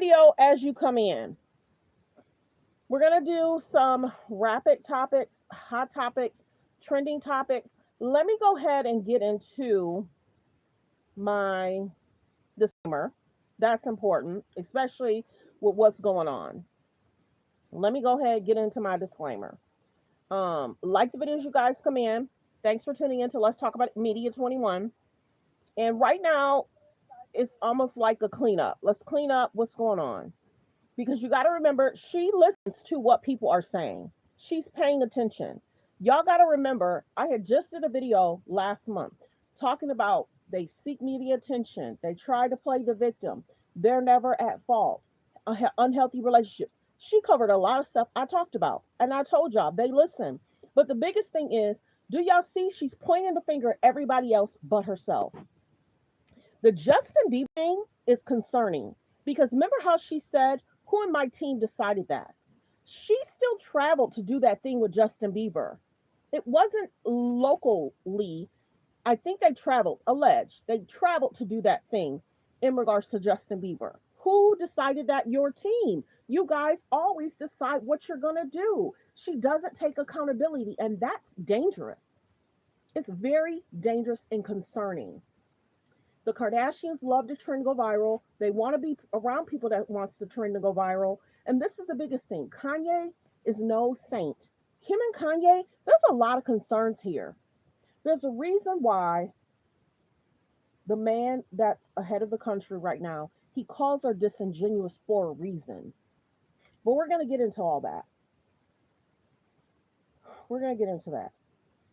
video as you come in. We're going to do some rapid topics, hot topics, trending topics. Let me go ahead and get into my disclaimer. That's important, especially with what's going on. Let me go ahead and get into my disclaimer. Like the videos you guys come in. Thanks for tuning in to Let's Talk About Media 21. And right now, it's almost like a cleanup. Let's clean up what's going on. Because you got to remember, she listens to what people are saying. She's paying attention. Y'all got to remember, I had just did a video last month talking about they seek media attention. They try to play the victim. They're never at fault. Unhealthy relationships. She covered a lot of stuff I talked about. And I told y'all, they listen. But the biggest thing is, do y'all see she's pointing the finger at everybody else but herself? The Justin Bieber thing is concerning because remember how she said, who in my team decided that? She still traveled to do that thing with Justin Bieber. It wasn't locally. I think they traveled, alleged, they traveled to do that thing in regards to Justin Bieber. Who decided that? Your team. You guys always decide what you're going to do. She doesn't take accountability, and that's dangerous. It's very dangerous and concerning. The Kardashians love to trend, go viral. They want to be around people that wants to trend and go viral. And this is the biggest thing. Kanye is no saint. Kim and Kanye, there's a lot of concerns here. There's a reason why the man that's ahead of the country right now, he calls her disingenuous for a reason. But we're going to get into all that. We're going to get into that.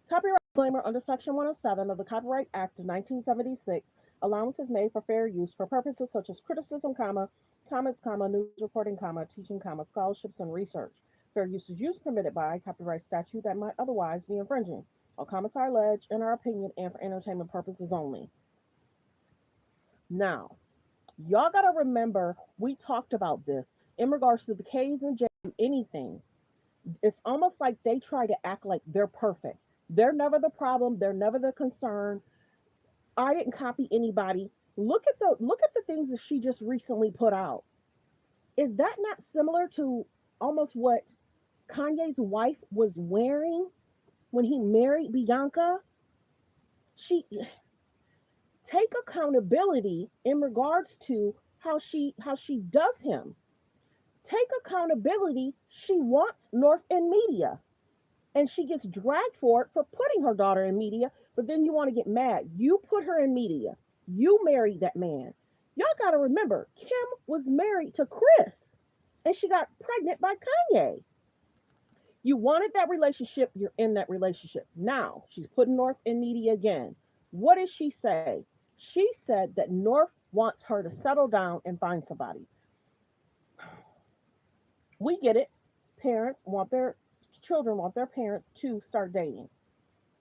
Copyright disclaimer under Section 107 of the Copyright Act of 1976. Allowance is made for fair use for purposes such as criticism, comments, news reporting, teaching, scholarships, and research. Fair use is used permitted by copyright statute that might otherwise be infringing. All comments are alleged in our opinion and for entertainment purposes only. Now, y'all got to remember, we talked about this in regards to the K's and J's, anything. It's almost like they try to act like they're perfect. They're never the problem. They're never the concern. I didn't copy anybody. Look at the things that she just recently put out. Is that not similar to almost what Kanye's wife was wearing when he married Bianca? She take accountability in regards to how she does him. Take accountability. She wants North in media. And she gets dragged for it for putting her daughter in media, but then you want to get mad. You put her in media. You married that man. Y'all got to remember, Kim was married to Chris, and she got pregnant by Kanye. You wanted that relationship, you're in that relationship. Now, she's putting North in media again. What did she say? She said that North wants her to settle down and find somebody. We get it. Parents want their children want their parents to start dating.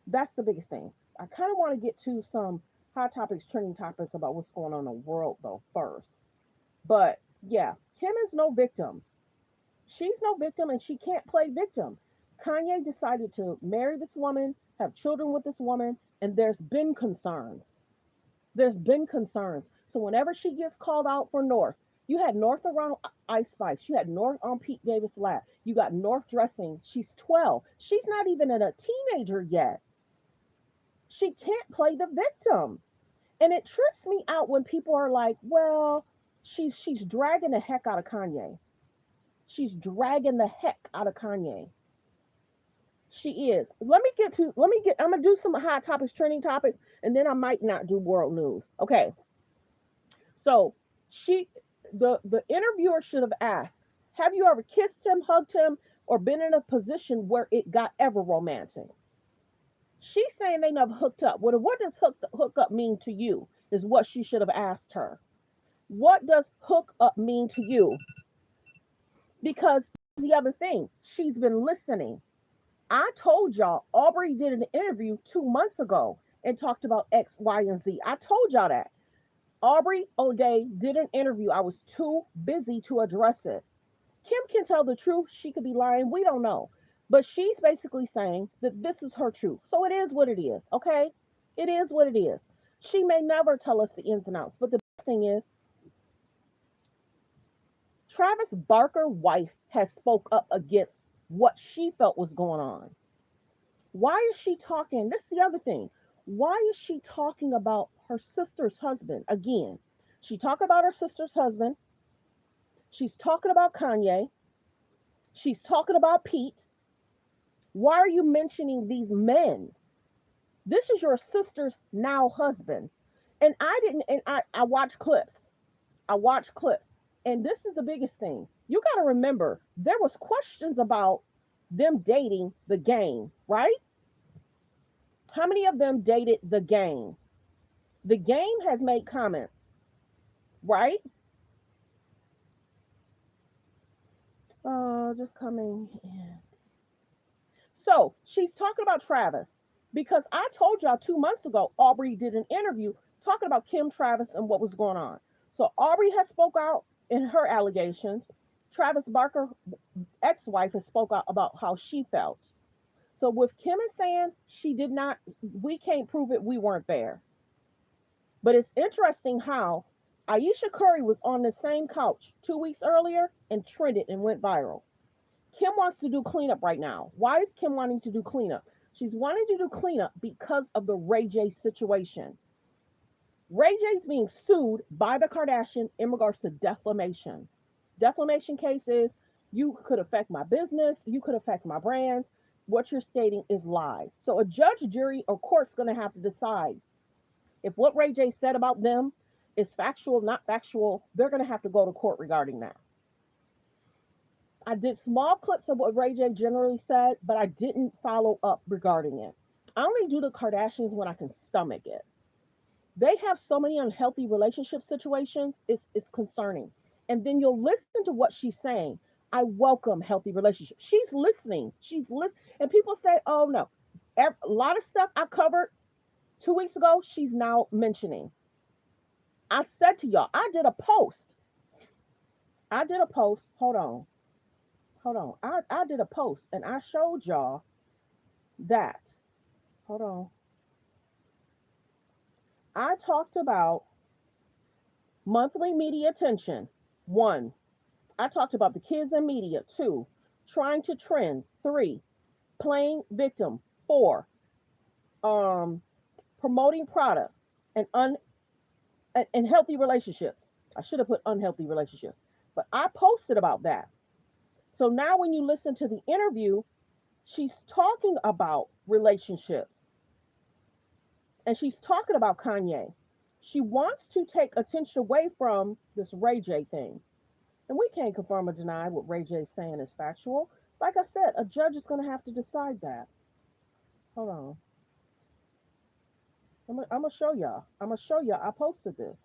That's the biggest thing. I kind of want to get to some hot topics, trending topics about what's going on in the world though first. But yeah, Kim is no victim. She's no victim and she can't play victim. Kanye decided to marry this woman, have children with this woman, and there's been concerns. There's been concerns. So whenever she gets called out for North, you had North around Ice Spice. You had North on Pete Davis' lap. You got North dressing. She's 12. She's not even a teenager yet. She can't play the victim. And it trips me out when people are like, well, she's dragging the heck out of Kanye. She's dragging the heck out of Kanye. She is. I'm gonna do some hot topics, trending topics, and then I might not do world news. Okay. So the interviewer should have asked, have you ever kissed him, hugged him, or been in a position where it got ever romantic? She's saying they never hooked up. What does hook up mean to you? Is what she should have asked her. What does hook up mean to you? Because the other thing, she's been listening. I told y'all Aubrey did an interview 2 months ago and talked about X, Y, and Z. I told y'all that. Aubrey O'Day did an interview. I was too busy to address it. Kim can tell the truth. She could be lying. We don't know. But she's basically saying that this is her truth. So it is what it is, okay? It is what it is. She may never tell us the ins and outs. But the best thing is, Travis Barker's wife has spoke up against what she felt was going on. Why is she talking? This is the other thing. Why is she talking about her sister's husband again? She talking about her sister's husband. She's talking about Kanye. She's talking about Pete. Why are you mentioning these men? This is your sister's now husband. And I didn't, and I watch clips. I watch clips. And this is the biggest thing. You got to remember, there was questions about them dating the game, right? How many of them dated the game? The game has made comments, right? Just coming in. So she's talking about Travis because I told y'all 2 months ago, Aubrey did an interview talking about Kim Travis and what was going on. So Aubrey has spoke out in her allegations. Travis Barker, ex-wife, has spoke out about how she felt. So with Kim is saying she did not, we can't prove it, we weren't there. But it's interesting how Ayesha Curry was on the same couch 2 weeks earlier and trended and went viral. Kim wants to do cleanup right now. Why is Kim wanting to do cleanup? She's wanting to do cleanup because of the Ray J situation. Ray J's being sued by the Kardashian in regards to defamation. Defamation case is you could affect my business, you could affect my brands. What you're stating is lies. So a judge, jury, or court's going to have to decide if what Ray J said about them is factual, not factual. They're going to have to go to court regarding that. I did small clips of what Ray J generally said, but I didn't follow up regarding it. I only do the Kardashians when I can stomach it. They have so many unhealthy relationship situations, it's concerning. And then you'll listen to what she's saying. I welcome healthy relationships. She's listening. She's listening. And people say, oh no. A lot of stuff I covered 2 weeks ago, she's now mentioning. I said to y'all, I did a post. Hold on. Hold on. I did a post and I showed y'all that. Hold on. I talked about monthly media attention. 1. I talked about the kids and media. 2. Trying to trend. 3. Playing victim. 4. Promoting products and healthy relationships. I should have put unhealthy relationships, but I posted about that. So now when you listen to the interview, she's talking about relationships and she's talking about Kanye. She wants to take attention away from this Ray J thing. And we can't confirm or deny what Ray J is saying is factual. Like I said, a judge is going to have to decide that. Hold on. I'm going to show y'all. I'm going to show y'all. I posted this.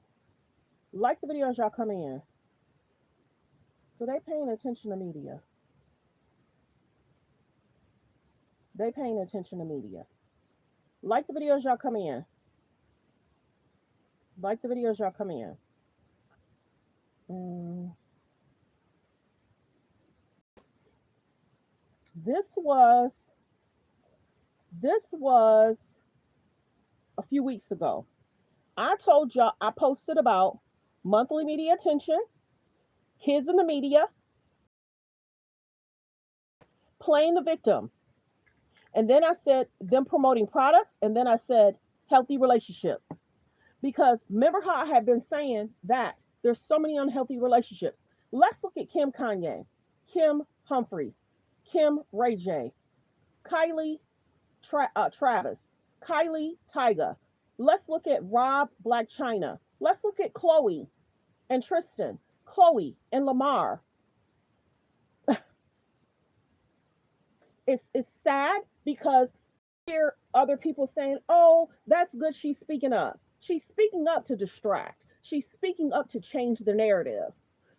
Like the videos y'all coming in. So they paying attention to media. They paying attention to media. Like the videos y'all coming in. Like the videos y'all coming in. This was a few weeks ago. I told y'all I posted about monthly media attention, kids in the media, playing the victim. And then I said them promoting products, and then I said healthy relationships. Because remember how I have been saying that there's so many unhealthy relationships. Let's look at Kim Kanye, Kim Humphries, Kim Ray J, Kylie Travis, Kylie Tyga. Let's look at Rob Black China. Let's look at Chloe and Tristan, Chloe and Lamar. It's sad because I hear other people saying, oh, that's good, she's speaking up. She's speaking up to distract. She's speaking up to change the narrative.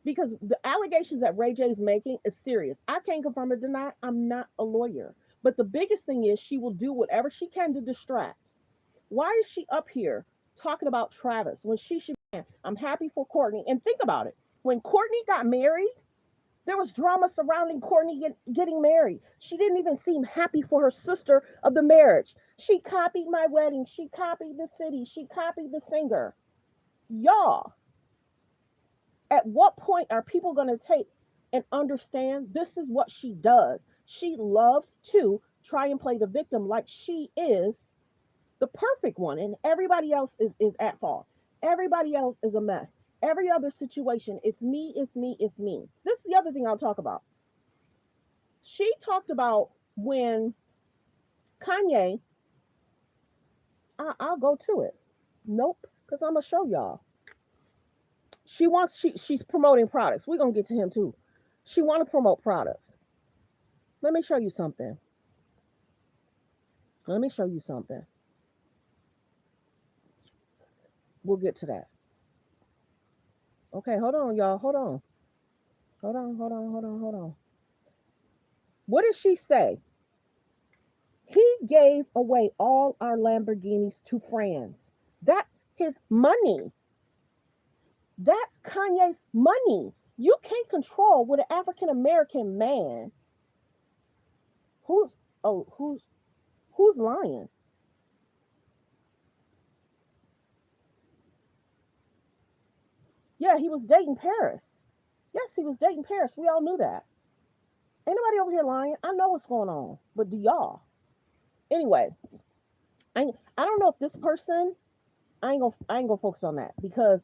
Because the allegations that Ray J is making is serious. I can't confirm or deny. I'm not a lawyer. But the biggest thing is she will do whatever she can to distract. Why is she up here talking about Travis when she should be? I'm happy for Courtney. And think about it. When Courtney got married, there was drama surrounding Courtney getting married. She didn't even seem happy for her sister of the marriage. She copied my wedding. She copied the city. She copied the singer. Y'all, At what point are people going to take and understand this is what she does? She loves to try and play the victim like she is the perfect one, and everybody else is at fault. Everybody else is a mess. Every other situation, it's me, it's me, it's me. This is the other thing I'll talk about. She talked about when Kanye, I'll go to it. Nope, because I'm gonna show y'all. She's promoting products. We're gonna get to him too. She want to promote products. Let me show you something. Let me show you something. We'll get to that. Okay, hold on, y'all. Hold on. Hold on, hold on, hold on, hold on. What did she say? He gave away all our Lamborghinis to friends. That's his money. That's Kanye's money. You can't control what an African American man who's oh who's lying. Yeah, he was dating Paris. Yes, he was dating Paris. We all knew that. Ain't nobody over here lying. I know what's going on, but do y'all? Anyway, I don't know if this person. I ain't gonna focus on that because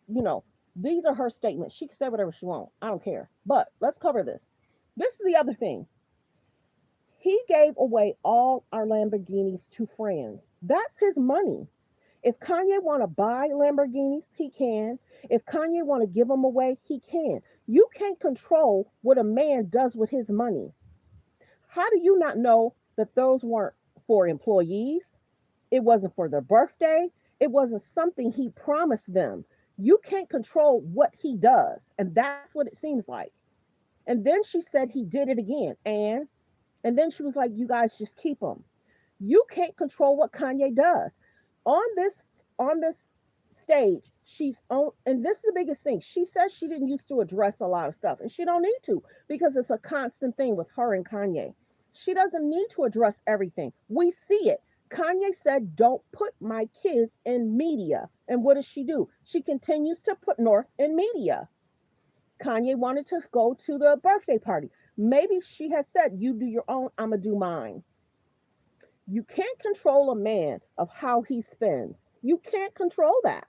you know these are her statements. She can say whatever she wants. I don't care. But let's cover this. This is the other thing. He gave away all our Lamborghinis to friends. That's his money. If Kanye want to buy Lamborghinis, he can. If Kanye want to give them away, he can. You can't control what a man does with his money. How do you not know that those weren't for employees? It wasn't for their birthday. It wasn't something he promised them. You can't control what he does. And that's what it seems like. And then she said he did it again. And then she was like, you guys just keep them. You can't control what Kanye does. On this stage, she's on, and this is the biggest thing. She says she didn't used to address a lot of stuff, and she don't need to because it's a constant thing with her and Kanye. She doesn't need to address everything. We see it. Kanye said, "Don't put my kids in media," and what does she do? She continues to put North in media. Kanye wanted to go to the birthday party. Maybe she had said, "You do your own, I'm gonna do mine." You can't control a man of how he spends. You can't control that.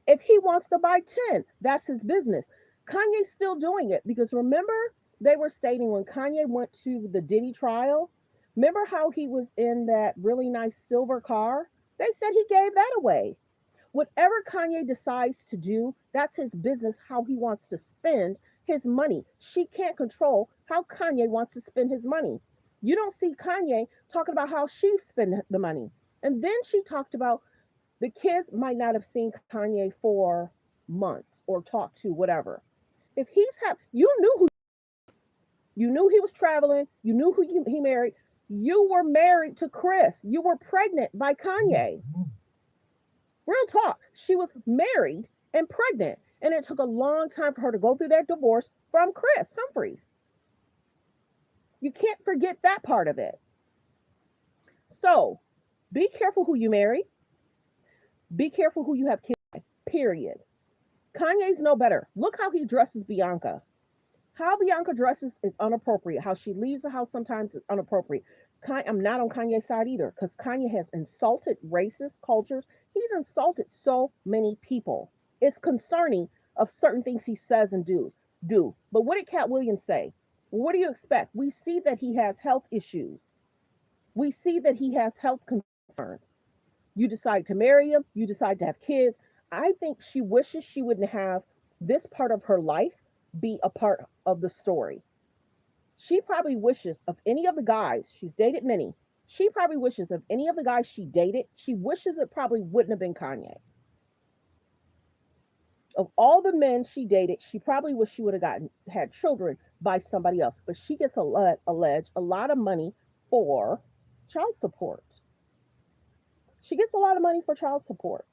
If he wants to buy 10, that's his business. Kanye's still doing it because remember, they were stating when Kanye went to the Diddy trial, remember how he was in that really nice silver car? They said he gave that away. Whatever Kanye decides to do, that's his business, how he wants to spend his money. She can't control how Kanye wants to spend his money. You don't see Kanye talking about how she spent the money. And then she talked about the kids might not have seen Kanye for months or talked to whatever. If you knew who, you knew he was traveling, you knew who he married. You were married to Chris. You were pregnant by Kanye. Real talk. She was married and pregnant. And it took a long time for her to go through that divorce from Chris Humphries. You can't forget that part of it. So be careful who you marry. Be careful who you have kids with, period. Kanye's no better. Look how he dresses Bianca. How Bianca dresses is inappropriate. How she leaves the house sometimes is inappropriate. I'm not on Kanye's side either because Kanye has insulted racist cultures. He's insulted so many people. It's concerning of certain things he says and do. But what did Cat Williams say? What do you expect? We see that he has health issues. We see that he has health concerns. You decide to marry him, you decide to have kids. I think she wishes she wouldn't have this part of her life be a part of the story. She probably wishes of any of the guys, she's dated many, she probably wishes of any of the guys she dated, she wishes it probably wouldn't have been Kanye. Of all the men she dated, she probably wished she would have had children by somebody else. But she gets alleged a lot of money for child support. She gets a lot of money for child support.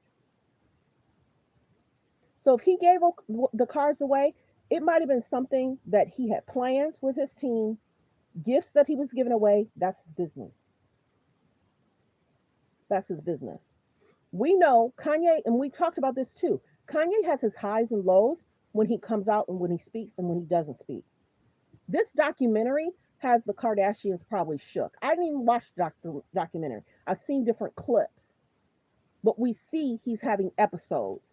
So if he gave the cars away, it might have been something that he had planned with his team, gifts that he was giving away. That's his business. That's his business. We know Kanye, and we talked about this too. Kanye has his highs and lows when he comes out and when he speaks and when he doesn't speak. This documentary has the Kardashians probably shook. I didn't even watch the documentary. I've seen different clips, but we see he's having episodes.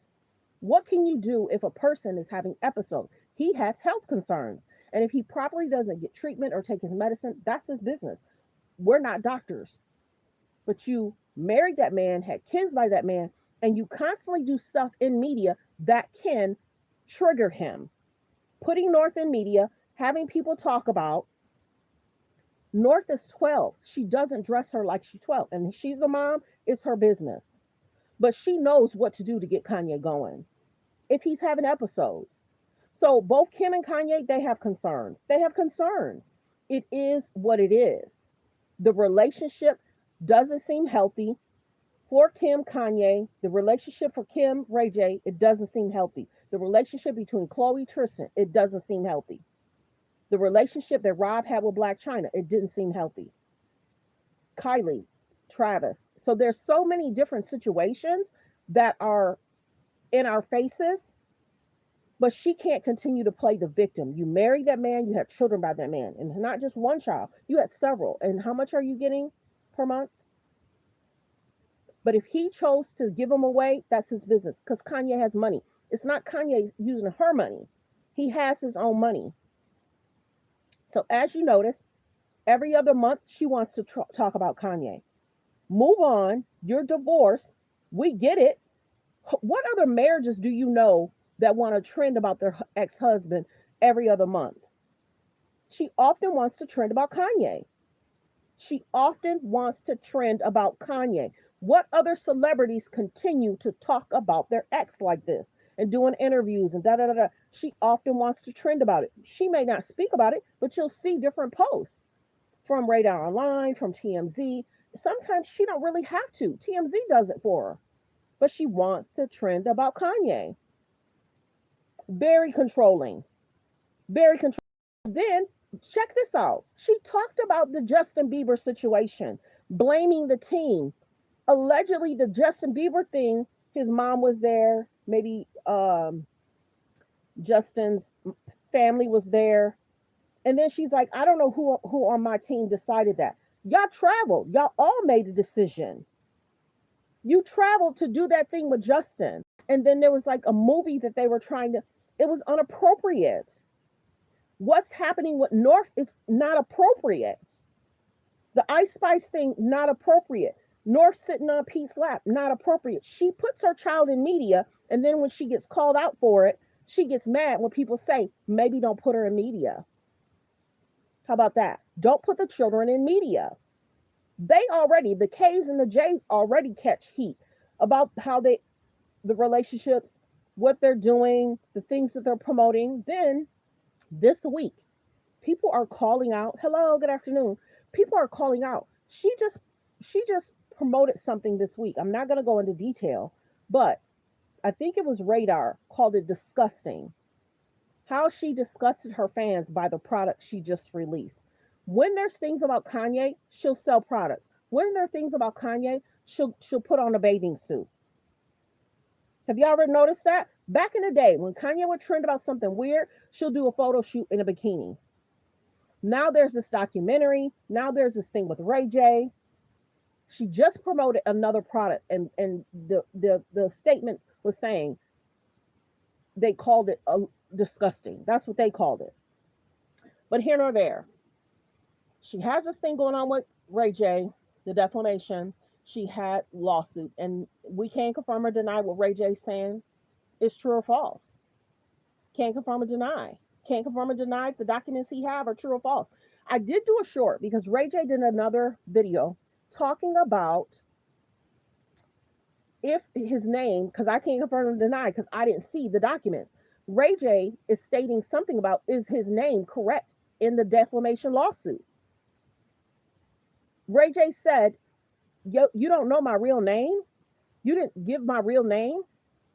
What can you do if a person is having episodes? He has health concerns. And if he properly doesn't get treatment or take his medicine, that's his business. We're not doctors. But you married that man, had kids by that man, and you constantly do stuff in media that can trigger him. Putting North in media, having people talk about North is 12. She doesn't dress her like she's 12. And she's the mom, it's her business. But she knows what to do to get Kanye going if he's having episodes. So both Kim and Kanye, they have concerns. They have concerns. It is what it is. The relationship doesn't seem healthy for Kim, Kanye. The relationship for Kim, Ray J, it doesn't seem healthy. The relationship between Chloe, Tristan, it doesn't seem healthy. The relationship that Rob had with Black China, it didn't seem healthy. Kylie, Travis. So there's so many different situations that are in our faces, but she can't continue to play the victim. You married that man, you have children by that man, and not just one child, you had several. And how much are you getting per month? But if he chose to give them away, that's his business because Kanye has money. It's not Kanye using her money. He has his own money. So as you notice, every other month she wants to talk about Kanye. Move on. You're divorced. We get it. What other marriages do you know that want to trend about their ex-husband every other month? She often wants to trend about Kanye. She often wants to trend about Kanye. What other celebrities continue to talk about their ex like this and doing interviews and da da da da? She often wants to trend about it. She may not speak about it, but you'll see different posts from Radar Online, from TMZ. Sometimes she don't really have to. TMZ does it for her, but she wants to trend about Kanye. Very controlling. Very controlling. Then check this out. She talked about the Justin Bieber situation, blaming the team. Allegedly, the Justin Bieber thing, his mom was there, maybe Justin's family was there. And then she's like, I don't know who on my team decided that. Y'all traveled. Y'all all made a decision. You traveled to do that thing with Justin. And then there was like a movie that they were trying to, it was inappropriate. What's happening with North is not appropriate. The Ice Spice thing, not appropriate. North sitting on Pete's lap, not appropriate. She puts her child in media, and then when she gets called out for it, she gets mad when people say, maybe don't put her in media. How about that? Don't put the children in media. They already, the K's and the J's already catch heat about how the relationships, what they're doing, the things that they're promoting. Then this week, people are calling out, hello, good afternoon. People are calling out. She just promoted something this week. I'm not going to go into detail, but I think it was Radar called it disgusting. How she disgusted her fans by the product she just released. When there's things about Kanye, she'll sell products. When there are things about Kanye, she'll put on a bathing suit. Have y'all ever noticed that? Back in the day, when Kanye would trend about something weird, she'll do a photo shoot in a bikini. Now there's this documentary. Now there's this thing with Ray J. She just promoted another product, and the statement was saying they called it disgusting. That's what they called it. But here nor there. She has this thing going on with Ray J, the defamation. She had lawsuit, and we can't confirm or deny what Ray J's saying is true or false. Can't confirm or deny. Can't confirm or deny if the documents he have are true or false. I did do a short because Ray J did another video talking about if his name, because I can't confirm or deny because I didn't see the documents. Ray J is stating something about is his name correct in the defamation lawsuit. Ray J said, yo, you don't know my real name? You didn't give my real name?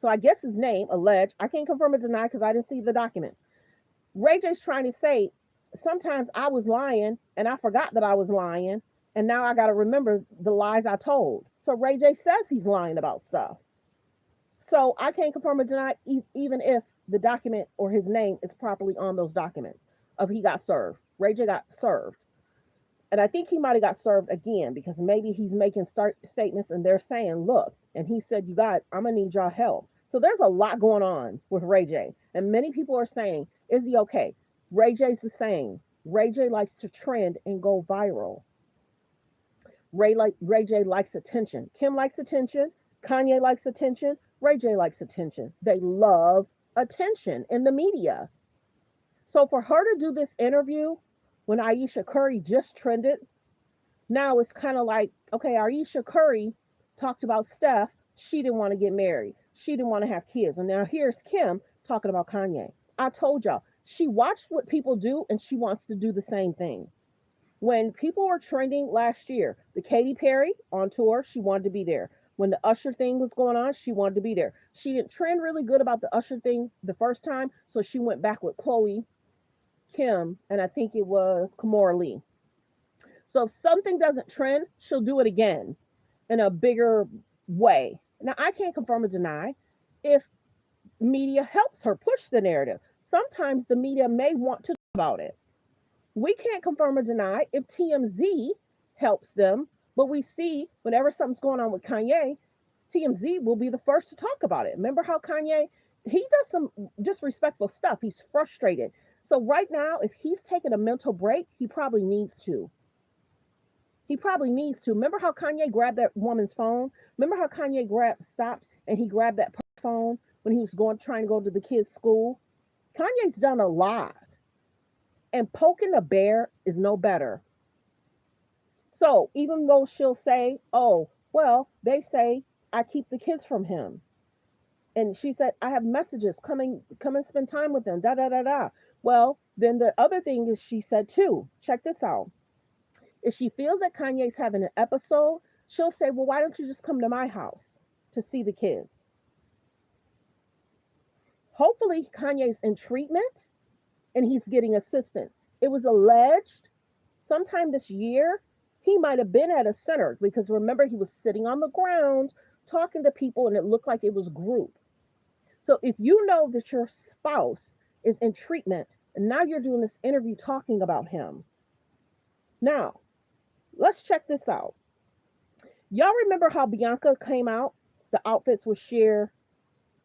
So I guess his name, alleged, I can't confirm or deny because I didn't see the documents. Ray J's trying to say, sometimes I was lying and I forgot that I was lying, and now I got to remember the lies I told. So Ray J says he's lying about stuff. So I can't confirm or deny, even if the document or his name is properly on those documents of he got served. Ray J got served. And I think he might have got served again because maybe he's making statements and they're saying, look, and he said, you guys, I'm going to need y'all help. So there's a lot going on with Ray J. And many people are saying, is he okay? Ray J's the same. Ray J likes to trend and go viral. Ray J likes attention. Kim likes attention. Kanye likes attention. Ray J likes attention. They love attention in the media. So for her to do this interview when Ayesha Curry just trended, now it's kind of like, okay, Ayesha Curry talked about Steph. She didn't want to get married. She didn't want to have kids. And now here's Kim talking about Kanye. I told y'all, she watched what people do and she wants to do the same thing. When people were trending last year, the Katy Perry on tour, she wanted to be there. When the Usher thing was going on, she wanted to be there. She didn't trend really good about the Usher thing the first time, so she went back with Chloe, Kim, and I think it was Kamora Lee. So if something doesn't trend, she'll do it again in a bigger way. Now, I can't confirm or deny if media helps her push the narrative. Sometimes the media may want to talk about it. We can't confirm or deny if TMZ helps them, but we see whenever something's going on with Kanye, TMZ will be the first to talk about it. Remember how Kanye, he does some disrespectful stuff. He's frustrated. So right now, if he's taking a mental break, he probably needs to. He probably needs to. Remember how Kanye grabbed that woman's phone? Remember how Kanye stopped and he grabbed that phone when he was trying to go to the kids' school? Kanye's done a lot. And poking a bear is no better. So even though she'll say, oh, well, they say I keep the kids from him. And she said, I have messages coming, come and spend time with them, da da da da. Well, then the other thing is she said too, check this out. If she feels that Kanye's having an episode, she'll say, well, why don't you just come to my house to see the kids? Hopefully Kanye's in treatment and he's getting assistance. It was alleged sometime this year he might have been at a center because remember he was sitting on the ground talking to people and it looked like it was group. So if you know that your spouse is in treatment and now you're doing this interview talking about him. Now, let's check this out. Y'all remember how Bianca came out? The outfits were sheer.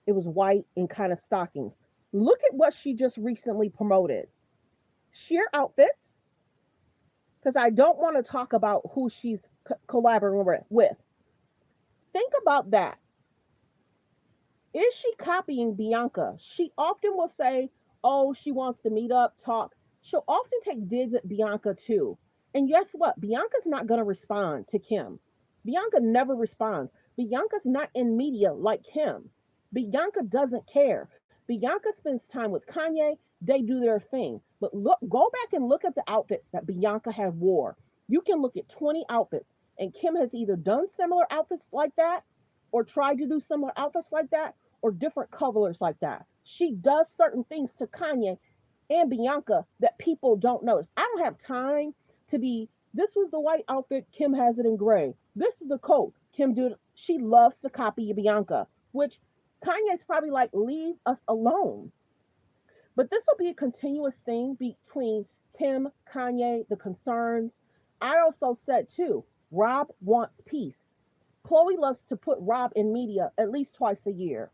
It was white and kind of stockings. Look at what she just recently promoted. Sheer outfits, because I don't want to talk about who she's collaborating with. Think about that. Is she copying Bianca? She often will say, oh, she wants to meet up, talk. She'll often take digs at Bianca too. And guess what? Bianca's not going to respond to Kim. Bianca never responds. Bianca's not in media like Kim. Bianca doesn't care. Bianca spends time with Kanye. They do their thing. But look, go back and look at the outfits that Bianca has wore. You can look at 20 outfits, and Kim has either done similar outfits like that, or tried to do similar outfits like that, or different colors like that. She does certain things to Kanye and Bianca that people don't notice. I don't have time to be, this was the white outfit, Kim has it in gray. This is the coat, Kim did. She loves to copy Bianca, which Kanye's probably like, leave us alone. But this will be a continuous thing between Kim, Kanye, the concerns. I also said too, Rob wants peace. Chloe loves to put Rob in media at least twice a year.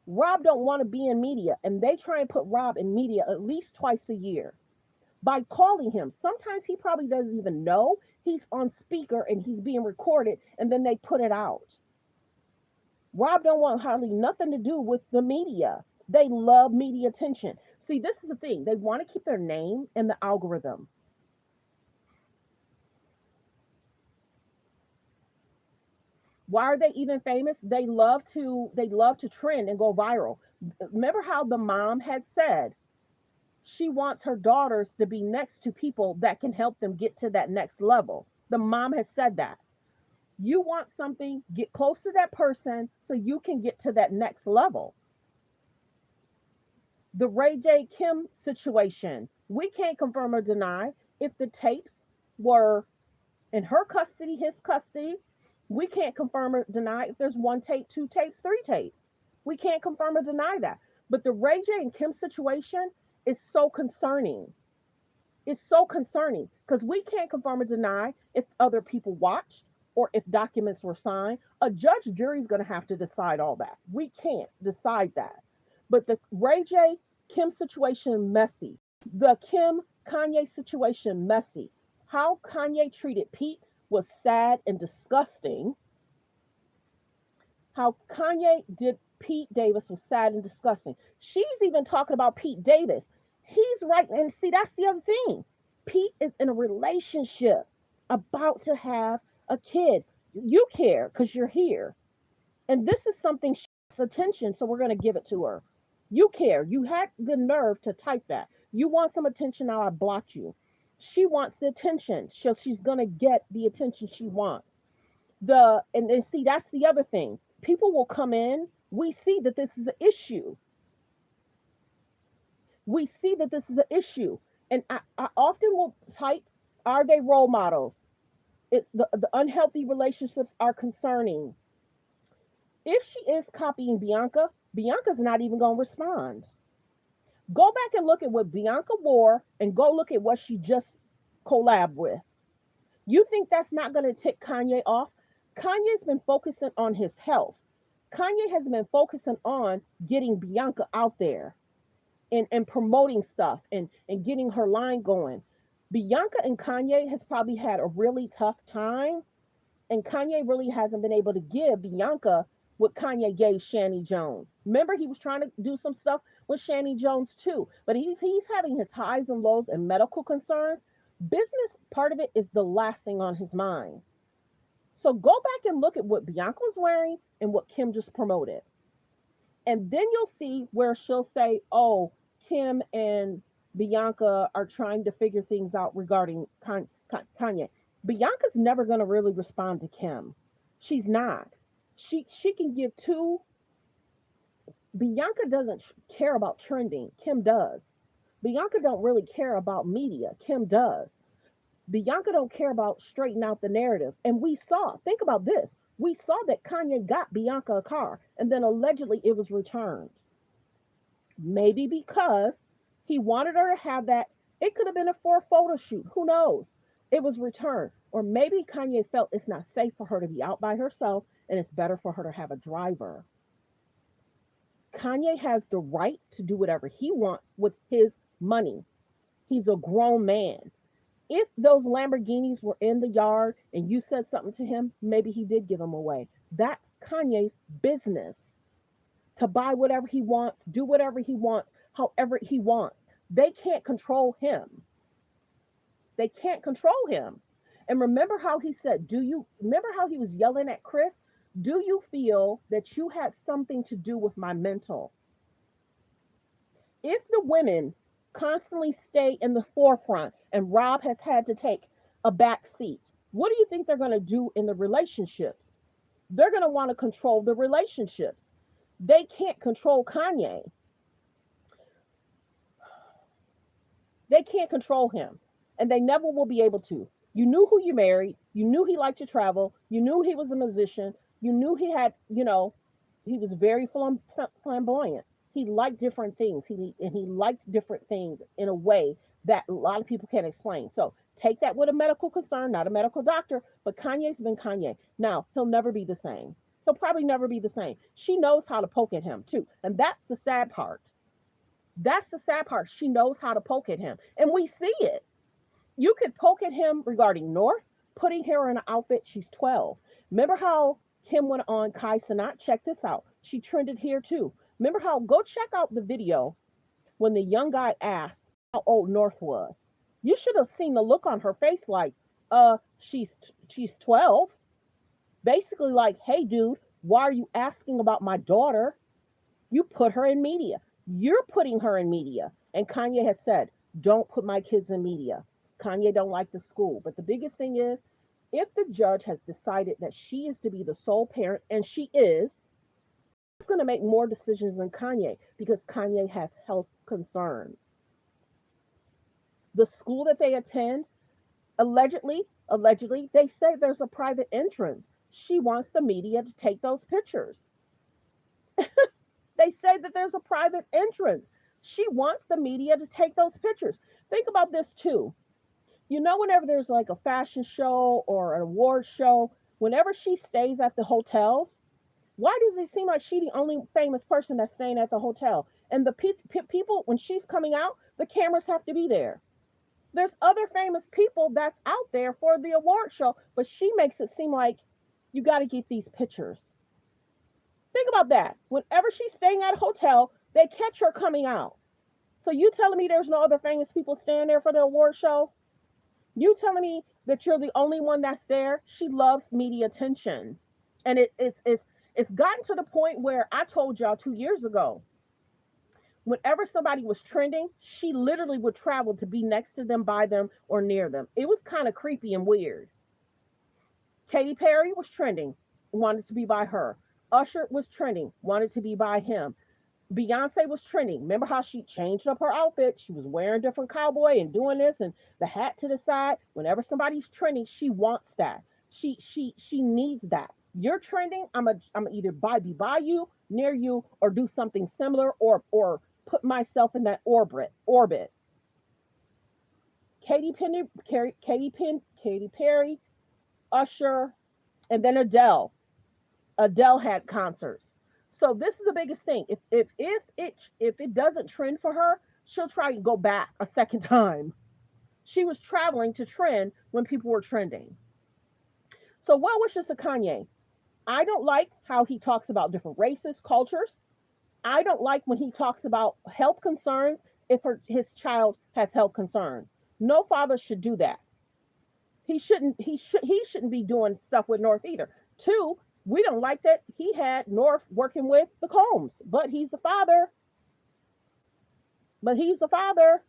Rob don't want to be in media, and they try and put Rob in media at least twice a year by calling him. Sometimes he probably doesn't even know he's on speaker and he's being recorded, and then they put it out. Rob don't want hardly nothing to do with the media. They love media attention. See, this is the thing. They want to keep their name in the algorithm. Why are they even famous? They love to trend and go viral. Remember how the mom had said she wants her daughters to be next to people that can help them get to that next level. The mom has said that. You want something, get close to that person so you can get to that next level. The Ray J Kim situation, we can't confirm or deny if the tapes were in her custody, his custody. We can't confirm or deny if there's one tape, two tapes, three tapes. We can't confirm or deny that. But the Ray J and Kim situation is so concerning. It's so concerning because we can't confirm or deny if other people watched or if documents were signed. A judge jury is going to have to decide all that. We can't decide that. But the Ray J Kim situation, messy. The Kim Kanye situation, messy. How Kanye treated Pete was sad and disgusting. How Kanye did Pete Davis was sad and disgusting. She's even talking about Pete Davis. He's right. And see, that's the other thing. Pete is in a relationship, about to have a kid. You care because you're here. And this is something she wants attention, so we're going to give it to her. You care. You had the nerve to type that. You want some attention, now I blocked you. She wants the attention, so she's going to get the attention she wants. And see, that's the other thing. People will come in. We see that this is an issue. We see that this is an issue. And I often will type, are they role models? The unhealthy relationships are concerning. If she is copying Bianca, Bianca's not even going to respond. Go back and look at what Bianca wore and go look at what she just collabed with. You think that's not going to tick Kanye off? Kanye's been focusing on his health. Kanye has been focusing on getting Bianca out there and promoting stuff and getting her line going. Bianca and Kanye has probably had a really tough time, and Kanye really hasn't been able to give Bianca what Kanye gave Shani Jones. Remember, he was trying to do some stuff with Shani Jones too, but he's having his highs and lows and medical concerns. Business part of it is the last thing on his mind. So go back and look at what Bianca was wearing and what Kim just promoted. And then you'll see where she'll say, oh, Kim and Bianca are trying to figure things out regarding Kanye. Bianca's never going to really respond to Kim. She's not. She can give two. Bianca doesn't care about trending. Kim does. Bianca don't really care about media. Kim does. Bianca don't care about straightening out the narrative. And we saw, think about this. We saw that Kanye got Bianca a car and then allegedly it was returned. Maybe because he wanted her to have that. It could have been for a photo shoot. Who knows? It was returned. Or maybe Kanye felt it's not safe for her to be out by herself and it's better for her to have a driver. Kanye has the right to do whatever he wants with his money. He's a grown man. If those Lamborghinis were in the yard and you said something to him, maybe he did give them away. That's Kanye's business. To buy whatever he wants, do whatever he wants, however he wants. They can't control him. They can't control him. And remember how he said, remember how he was yelling at Chris? Do you feel that you had something to do with my mental? If the women constantly stay in the forefront and Rob has had to take a back seat, what do you think they're going to do in the relationships? They're going to want to control the relationships. They can't control Kanye. They can't control him, and they never will be able to. You knew who you married. You knew he liked to travel. You knew he was a musician. You knew he had, he was very flamboyant. He liked different things. He liked different things in a way that a lot of people can't explain. So take that with a medical concern, not a medical doctor, but Kanye's been Kanye. Now, he'll never be the same. He'll probably never be the same. She knows how to poke at him too. And that's the sad part. That's the sad part. She knows how to poke at him. And we see it. You could poke at him regarding North, putting her in an outfit. She's 12. Remember how Kim went on Kai Cenat? Check this out. She trended here too. Remember how, go check out the video when the young guy asked how old North was. You should have seen the look on her face like, she's 12. Basically like, hey dude, why are you asking about my daughter? You put her in media. You're putting her in media. And Kanye has said, don't put my kids in media. Kanye don't like the school. But the biggest thing is, if the judge has decided that she is to be the sole parent, and she is, she's going to make more decisions than Kanye because Kanye has health concerns. The school that they attend, allegedly, they say there's a private entrance. She wants the media to take those pictures. They say that there's a private entrance. She wants the media to take those pictures. Think about this too. Whenever there's like a fashion show or an award show, whenever she stays at the hotels, why does it seem like she's the only famous person that's staying at the hotel? And the people, when she's coming out, the cameras have to be there. There's other famous people that's out there for the award show, but she makes it seem like you got to get these pictures. Think about that. Whenever she's staying at a hotel, they catch her coming out. So you telling me there's no other famous people staying there for the award show? You telling me that you're the only one that's there? She loves media attention. And it's gotten to the point where I told y'all 2 years ago, whenever somebody was trending, she literally would travel to be next to them, by them, or near them. It was kind of creepy and weird. Katy Perry was trending, wanted to be by her. Usher was trending, wanted to be by him. Beyonce was trending. Remember how she changed up her outfit? She was wearing different cowboy and doing this and the hat to the side. Whenever somebody's trending, she wants that. She needs that. You're trending. I'm either be by you, near you, or do something similar, or put myself in that orbit. Katy Perry, Usher, and then Adele. Adele had concerts. So this is the biggest thing. If it doesn't trend for her, she'll try to go back a second time. She was traveling to trend when people were trending. So well wishes to Kanye. I don't like how he talks about different races, cultures. I don't like when he talks about health concerns if his child has health concerns. No father should do that. He shouldn't be doing stuff with North either. Two, we don't like that he had North working with the Combs, but he's the father. But he's the father.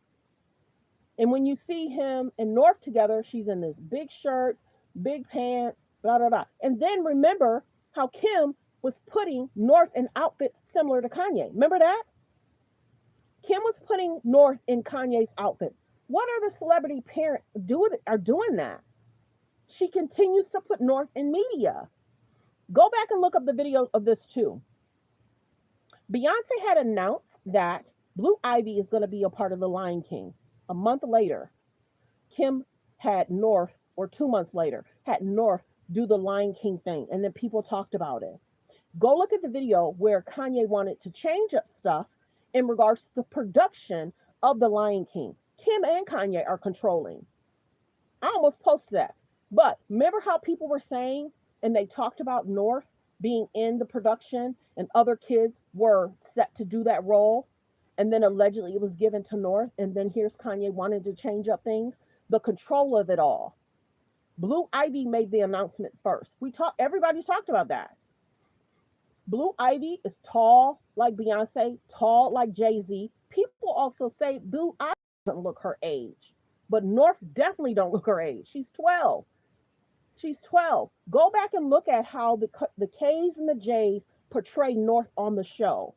And when you see him and North together, she's in this big shirt, big pants, blah blah blah. And then remember how Kim was putting North in outfits similar to Kanye. Remember that? Kim was putting North in Kanye's outfits. What other celebrity parents are doing that? She continues to put North in media. Go back and look up the video of this too. Beyonce had announced that Blue Ivy is going to be a part of The Lion King. A month later, Kim had North, or 2 months later, had North do the Lion King thing, and then people talked about it. Go look at the video where Kanye wanted to change up stuff in regards to the production of The Lion King. Kim and Kanye are controlling. I almost posted that. But remember how people were saying, and they talked about North being in the production and other kids were set to do that role? And then allegedly it was given to North. And then here's Kanye wanting to change up things. The control of it all. Blue Ivy made the announcement first. Everybody talked about that. Blue Ivy is tall like Beyonce, tall like Jay-Z. People also say Blue Ivy doesn't look her age. But North definitely don't look her age. She's 12. She's 12. Go back and look at how the K's and the J's portray North on the show.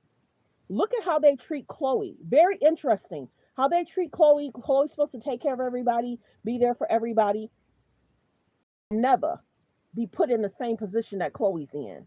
Look at how they treat Chloe. Very interesting. How they treat Chloe. Chloe's supposed to take care of everybody, be there for everybody. Never be put in the same position that Chloe's in.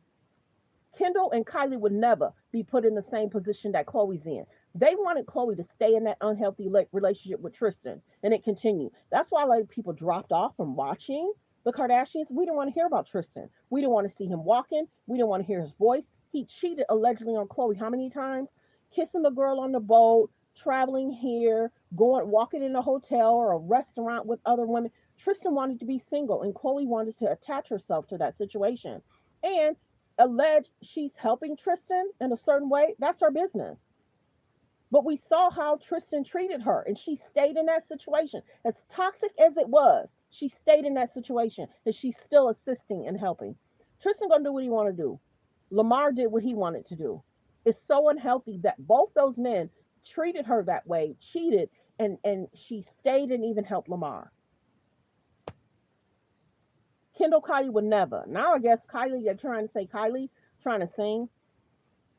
Kendall and Kylie would never be put in the same position that Chloe's in. They wanted Chloe to stay in that unhealthy relationship with Tristan, and it continued. That's why a lot of people dropped off from watching the Kardashians. We didn't want to hear about Tristan. We didn't want to see him walking. We didn't want to hear his voice. He cheated allegedly on Chloe how many times? Kissing the girl on the boat, traveling here, walking in a hotel or a restaurant with other women. Tristan wanted to be single, and Chloe wanted to attach herself to that situation. And alleged she's helping Tristan in a certain way. That's her business. But we saw how Tristan treated her, and she stayed in that situation. As toxic as it was, she stayed in that situation, and she's still assisting and helping. Tristan gonna do what he want to do. Lamar did what he wanted to do. It's so unhealthy that both those men treated her that way, cheated, and she stayed and even helped Lamar. Kendall Kylie would never. Now I guess Kylie, they're trying to say Kylie, trying to sing.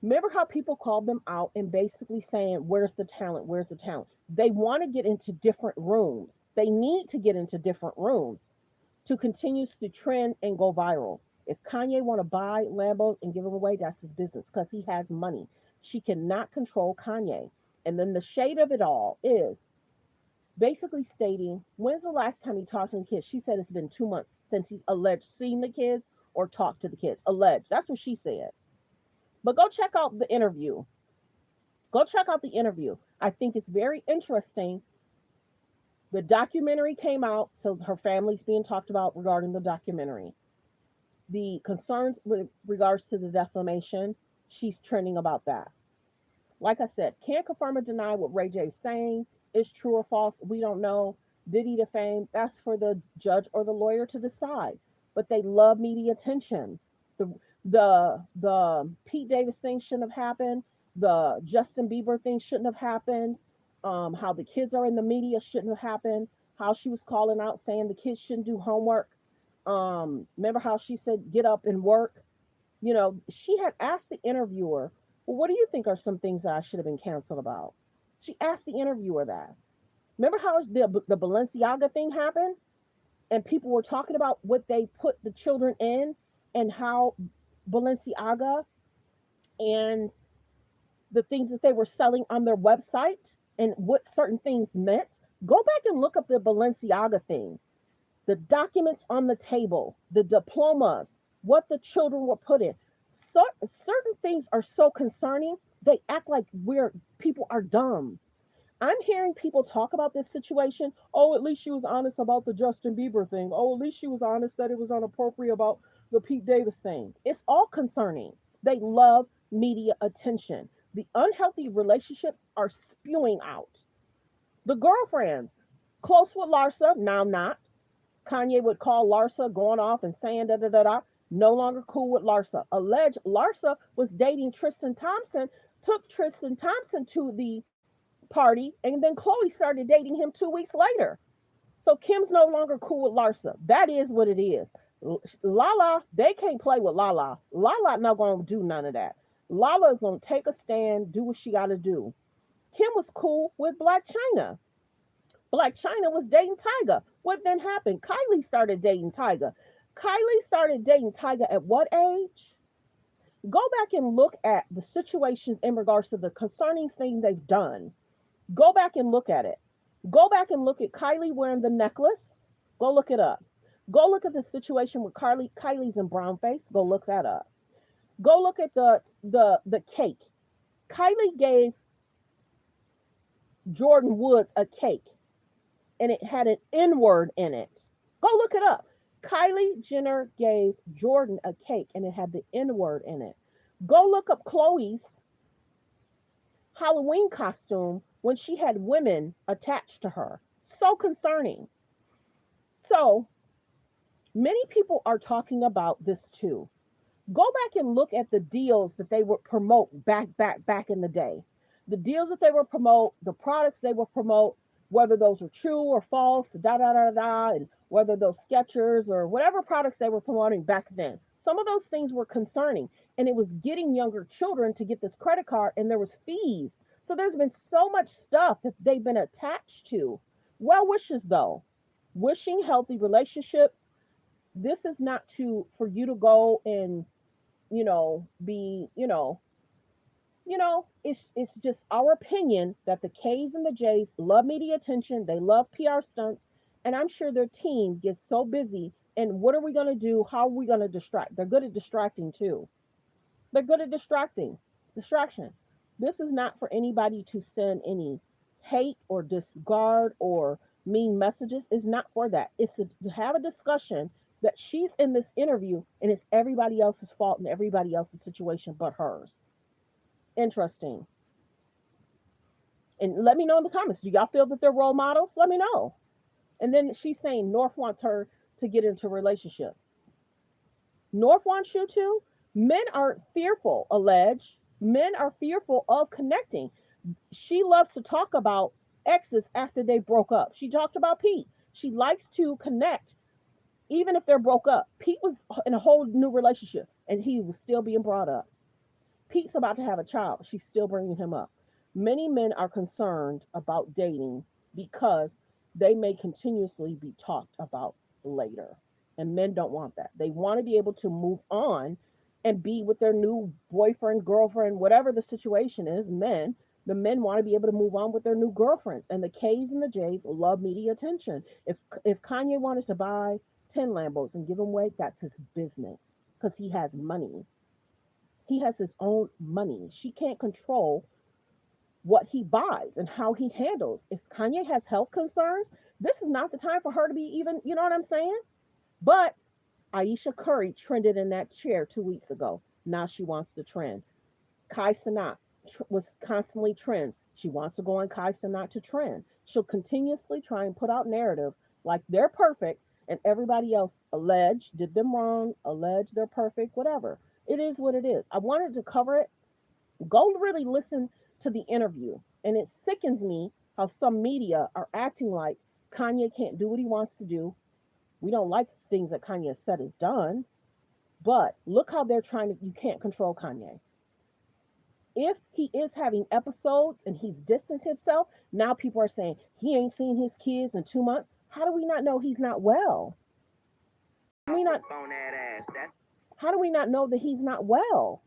Remember how people called them out and basically saying, where's the talent? Where's the talent? They want to get into different rooms. They need to get into different rooms to continue to trend and go viral. If Kanye want to buy Lambos and give them away, that's his business because he has money. She cannot control Kanye. And then the shade of it all is basically stating, when's the last time he talked to the kids? She said it's been 2 months since he's alleged seen the kids or talked to the kids. Alleged. That's what she said. But go check out the interview. Go check out the interview. I think it's very interesting. The documentary came out, so her family's being talked about regarding the documentary. The concerns with regards to the defamation, she's trending about that. Like I said, can't confirm or deny what Ray J is saying. Is true or false? We don't know. Did he defame? That's for the judge or the lawyer to decide. But they love media attention. The the Pete Davis thing shouldn't have happened. The Justin Bieber thing shouldn't have happened. How the kids are in the media shouldn't have happened. How she was calling out saying the kids shouldn't do homework. Remember how she said get up and work? She had asked the interviewer, well, what do you think are some things that I should have been canceled about? She asked the interviewer that. Remember how the Balenciaga thing happened? And people were talking about what they put the children in and how Balenciaga and the things that they were selling on their website and what certain things meant. Go back and look up the Balenciaga thing, the documents on the table, the diplomas, what the children were put in. Certain things are so concerning, they act like people are dumb. I'm hearing people talk about this situation. Oh, at least she was honest about the Justin Bieber thing. Oh, at least she was honest that it was inappropriate about the Pete Davis thing. It's all concerning. They love media attention. The unhealthy relationships are spewing out. The girlfriends, close with Larsa, now not. Kanye would call Larsa going off and saying da da da da. No longer cool with Larsa. Alleged Larsa was dating Tristan Thompson, took Tristan Thompson to the party, and then Chloe started dating him 2 weeks later. So Kim's no longer cool with Larsa. That is what it is. Lala, they can't play with Lala. Lala not gonna do none of that. Lala is gonna take a stand, do what she gotta do. Kim was cool with Black China. Black China was dating Tyga. What then happened? Kylie started dating Tyga. Kylie started dating Tyga at what age? Go back and look at the situations in regards to the concerning thing they've done. Go back and look at it. Go back and look at Kylie wearing the necklace. Go look it up. Go look at the situation with Kylie's in brown face. Go look that up. Go look at the cake. Kylie gave Jordan Woods a cake and it had an N word in it. Go look it up. Kylie Jenner gave Jordan a cake and it had the N word in it. Go look up Chloe's Halloween costume when she had women attached to her. So concerning. So many people are talking about this too. Go back and look at the deals that they would promote back in the day. The deals that they would promote, the products they would promote, whether those were true or false, da da da da, and whether those Skechers or whatever products they were promoting back then. Some of those things were concerning, and it was getting younger children to get this credit card, and there was fees. So there's been so much stuff that they've been attached to. Well wishes though, wishing healthy relationships. This is not for you to go and be it's just our opinion that the K's and the J's love media attention. They love PR stunts. And I'm sure their team gets so busy. And what are we going to do? How are we going to distract? They're good at distracting too. They're good at distraction. This is not for anybody to send any hate or discard or mean messages. It's not for that. It's to have a discussion that she's in this interview and it's everybody else's fault and everybody else's situation but hers. Interesting. And let me know in the comments. Do y'all feel that they're role models? Let me know. And then she's saying North wants her to get into a relationship. North wants you to. Men are fearful, allege. Men are fearful of connecting. She loves to talk about exes after they broke up. She talked about Pete. She likes to connect even if they're broke up. Pete was in a whole new relationship and he was still being brought up. Pete's about to have a child. She's still bringing him up. Many men are concerned about dating because they may continuously be talked about later. And men don't want that. They want to be able to move on and be with their new boyfriend, girlfriend, whatever the situation is. The men want to be able to move on with their new girlfriends. And the K's and the J's love media attention. If Kanye wanted to buy 10 Lambos and give them away, that's his business because he has money. He has his own money. She can't control what he buys and how he handles. If Kanye has health concerns, this is not the time for her to be even, you know what I'm saying? But Aisha Curry trended in that chair 2 weeks ago. Now she wants to trend. Kai Cenat was constantly trends. She wants to go on Kai Cenat to trend. She'll continuously try and put out narratives like they're perfect and everybody else alleged did them wrong, alleged they're perfect, whatever. It is what it is. I wanted to cover it. Go really listen to the interview. And it sickens me how some media are acting like Kanye can't do what he wants to do. We don't like things that Kanye said is done, but look how they're trying to, you can't control Kanye. If he is having episodes and he's distanced himself, now people are saying he ain't seen his kids in 2 months. How do we not know he's not well? We not, how do we not know that he's not well?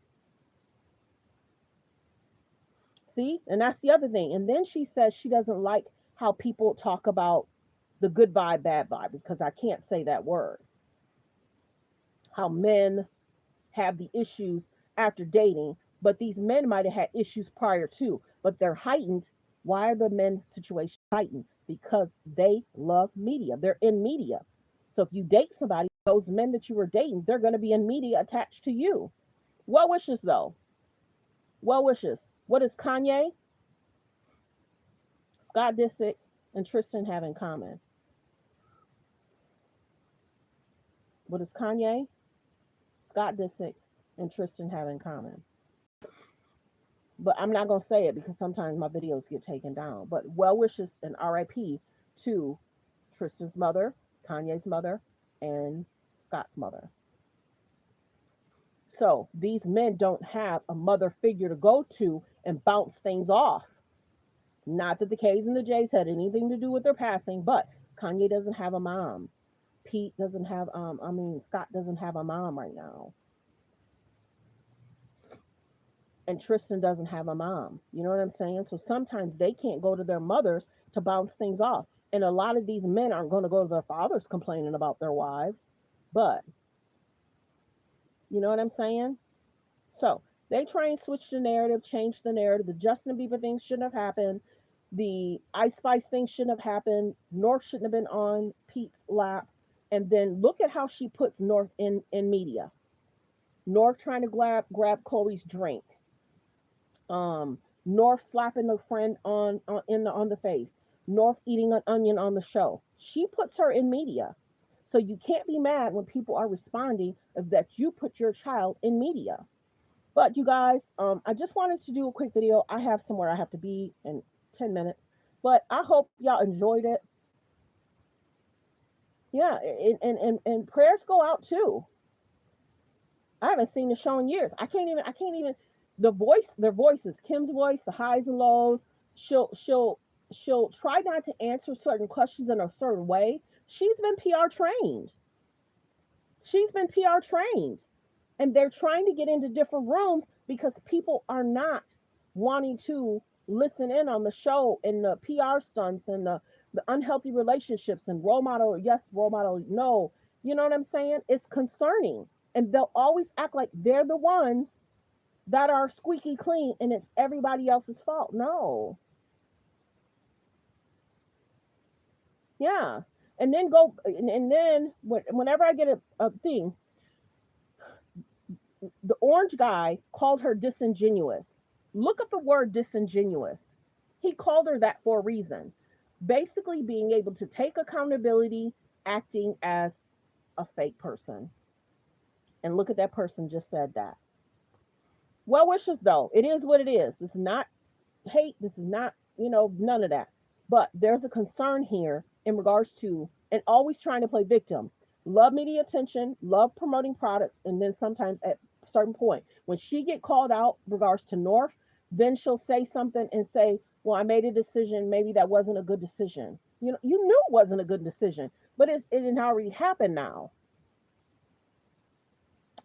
See, and that's the other thing. And then she says she doesn't like how people talk about the good vibe, bad vibe, because I can't say that word. How men have the issues after dating, but these men might have had issues prior to, but they're heightened. Why are the men's situation heightened? Because they love media. They're in media. So if you date somebody, those men that you were dating, they're going to be in media attached to you. Well wishes, though. Well wishes. What does Kanye, Scott Disick, and Tristan have in common? What does Kanye, Scott Disick, and Tristan have in common? But I'm not going to say it because sometimes my videos get taken down. But well wishes and RIP to Tristan's mother, Kanye's mother, and Scott's mother. So these men don't have a mother figure to go to and bounce things off. Not that the K's and the J's had anything to do with their passing, but Kanye doesn't have a mom. Pete doesn't have, Scott doesn't have a mom right now. And Tristan doesn't have a mom. You know what I'm saying? So sometimes they can't go to their mothers to bounce things off. And a lot of these men aren't going to go to their fathers complaining about their wives. But, you know what I'm saying? So they try and switch the narrative, change the narrative. The Justin Bieber thing shouldn't have happened. The Ice Spice thing shouldn't have happened. North shouldn't have been on Pete's lap. And then look at how she puts North in media. North trying to grab Chloe's drink. North slapping a friend on the face. North eating an onion on the show. She puts her in media. So you can't be mad when people are responding that you put your child in media. But you guys, I just wanted to do a quick video. I have somewhere I have to be in 10 minutes. But I hope y'all enjoyed it. Yeah, and prayers go out too. I haven't seen the show in years. I can't even their voices, Kim's voice, the highs and lows. She'll try not to answer certain questions in a certain way. She's been PR trained. She's been PR trained. And they're trying to get into different rooms because people are not wanting to listen in on the show and the PR stunts and the unhealthy relationships and role model, yes, role model, no. You know what I'm saying? It's concerning. And they'll always act like they're the ones that are squeaky clean and it's everybody else's fault. No. Yeah. And then whenever I get a thing, the orange guy called her disingenuous. Look up the word disingenuous. He called her that for a reason. Basically being able to take accountability, acting as a fake person. And look at that person just said that. Well wishes though. It is what it is. This is not hate. This is not, none of that. But there's a concern here in regards to, and always trying to play victim. Love media attention, love promoting products, and then sometimes at a certain point, when she get called out regards to North, then she'll say something and say, well, I made a decision. Maybe that wasn't a good decision. You knew it wasn't a good decision, but it already happened now.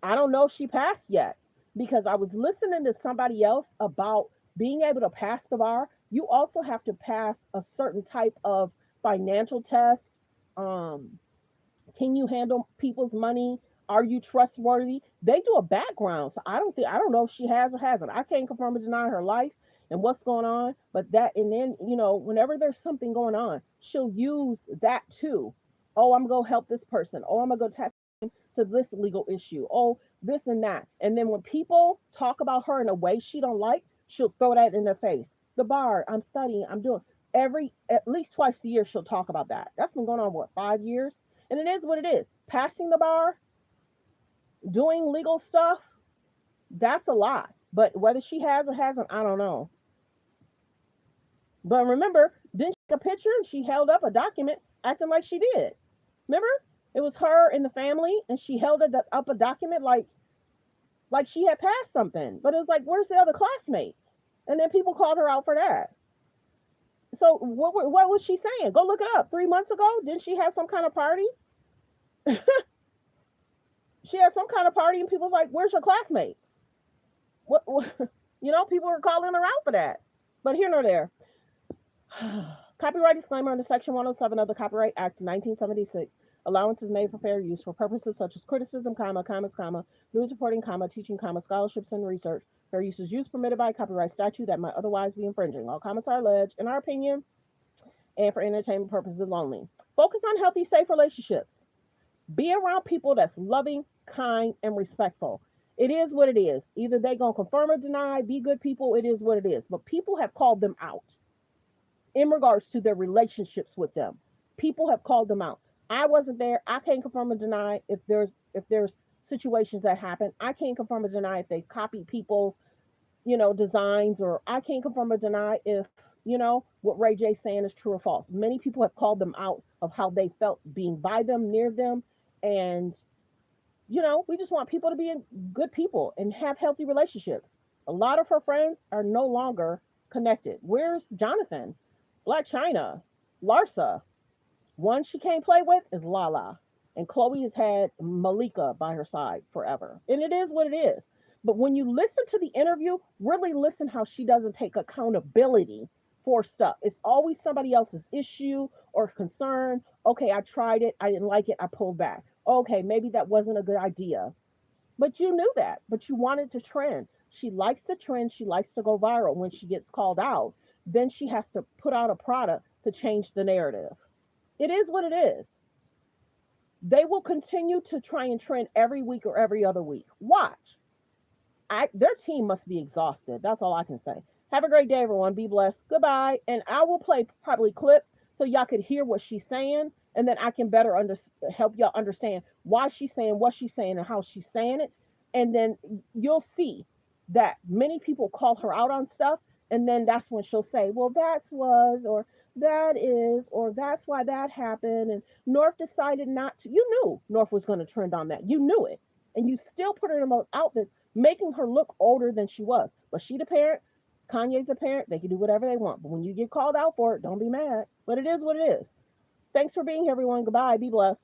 I don't know if she passed yet because I was listening to somebody else about being able to pass the bar. You also have to pass a certain type of financial test. Um, can you handle people's money? Are you trustworthy? They do a background. So I don't know if she has or hasn't. I can't confirm or deny her life and what's going on. But that, and then, whenever there's something going on, she'll use that too. Oh, I'm gonna go help this person. Oh, I'm gonna go to this legal issue. Oh, this and that. And then when people talk about her in a way she don't like, she'll throw that in their face. The bar, I'm studying, I'm doing at least twice a year she'll talk about that. That's been going on what, 5 years? And it is what it is. Passing the bar, doing legal stuff, that's a lot. But whether she has or hasn't, I don't know. But remember, didn't she take a picture and she held up a document acting like she did? Remember? It was her and the family, and she held up a document like she had passed something. But it was like, where's the other classmates? And then people called her out for that. So what was she saying? Go look it up. 3 months ago, didn't she have some kind of party? She had some kind of party, and people's like, where's your classmates? What people were calling her out for that. But here nor there. Copyright disclaimer under Section 107 of the Copyright Act 1976. Allowance is made for fair use for purposes such as criticism, comments, news reporting, teaching, scholarships, and research. Fair use is use permitted by copyright statute that might otherwise be infringing. All comments are alleged, in our opinion, and for entertainment purposes only. Focus on healthy, safe relationships. Be around people that's loving, kind, and respectful. It is what it is. Either they gonna confirm or deny, be good people, it is what it is. But people have called them out in regards to their relationships with them. People have called them out. I wasn't there. I can't confirm or deny if there's situations that happen. I can't confirm or deny if they copy people's, designs, or I can't confirm or deny if, what Ray J's saying is true or false. Many people have called them out of how they felt being by them, near them, and we just want people to be good people and have healthy relationships. A lot of her friends are no longer connected. Where's Jonathan? Black China, Larsa. One she can't play with is Lala. And Chloe has had Malika by her side forever. And it is what it is. But when you listen to the interview, really listen how she doesn't take accountability for stuff. It's always somebody else's issue or concern. Okay, I tried it. I didn't like it. I pulled back. Okay, maybe that wasn't a good idea. But you knew that. But you wanted to trend. She likes to trend. She likes to go viral. When she gets called out, then she has to put out a product to change the narrative. It is what it is. They will continue to try and trend every week or every other week. Watch. Their team must be exhausted. That's all I can say. Have a great day, everyone. Be blessed. Goodbye. And I will play probably clips so y'all could hear what she's saying, and then I can better help y'all understand why she's saying what she's saying and how she's saying it. And then you'll see that many people call her out on stuff, and then that's when she'll say, well, that's was, or that is, or that's why that happened. And North decided not to. You knew North was going to trend on that. You knew it. And you still put her in those outfits, making her look older than she was. But she the parent, Kanye's the parent. They can do whatever they want. But when you get called out for it, don't be mad. But it is what it is. Thanks for being here, everyone. Goodbye. Be blessed.